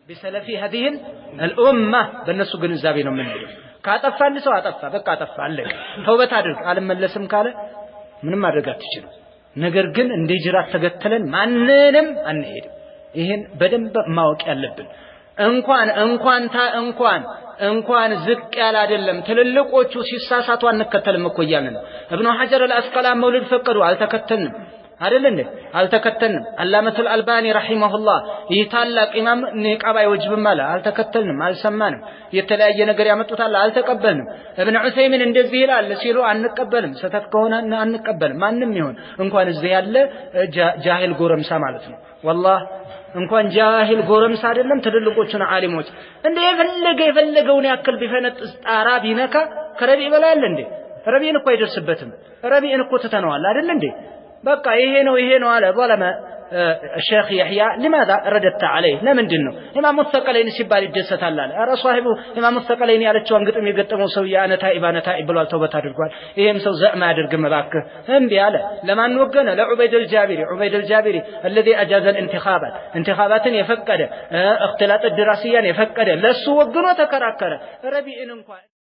بسلفي هذه الأمة بالنسو جنزابي ነው የምንሄደው ካጠፋ አንድ ሰው አጠፋ በቃ አጠፋ አለቀ ተውበት አድርግ አልመለስም ካለ ምንም ማድረግ አትችልም ነገር ግን እንደ ጅራት ተገተለን ማንንም አንሄድም ይሄን በደንብ ማወቅ ያለብን እንኳን ዝቅ ያለ አይደለም ትልልቆቹ ሲሳሳቱ አንከተልም እኮ ይያልን ኢብኑ ሐጀር አልአስቀላን መውሊድ ፈቀዱ አልተከተልንም አይደል እንዴ አልተከተልንም አላመቱል አልባኒ ረሂመሁላህ ይታላቅ ኢማም ንቃባ ይወጅብም አለ አልተከተልንም አልሰማንም የተለያየ ነገር ያመጡታል አልተቀበልንም ኢብኑ ዑሰይሚን እንደዚህ ይላል ሲሉ አንቀበልም ሰተት ከሆነ አንቀበልም ማንንም ይሁን እንኳን እዚህ ያለ ጃሂል ጎረምሳ ማለት ነው والله እንኳን ጃሂል ጎረምሳ አይደለም ትልልቆቹን ዓሊሞች እንደ የፈለገውን ያክል ቢፈነጥስ ጣራ ቢነካ ከረቢ ይበላል እንዴ ረቢን እኮ አይደርስበትም ረቢን እኮ ተተነዋል አይደል እንዴ በቃ ይሄ ነው አለ ظلم الشيخ يحيى لماذا رددت عليه ለምንድነው ኢማሙ الثقلين ሲባል ይደሰታል አለ ኧረ ሷሂቡ ኢማሙ الثقلين ያለችውን ግጥም የገጠመው ሰው ያነታ ኢብሏል ተውበት አድርጓል ይሄም ሰው ዘዕማ ያድርግ መባክህ እንዴ አለ ለማን ወገነ ለዑበይድ الجابري الذي اجاز الانتخابات انتخاباتን የፈቀደ اختلاط الدراسيان የፈቀደ ለሱ ወግኖ ተከራከረ ረቢን እንኳን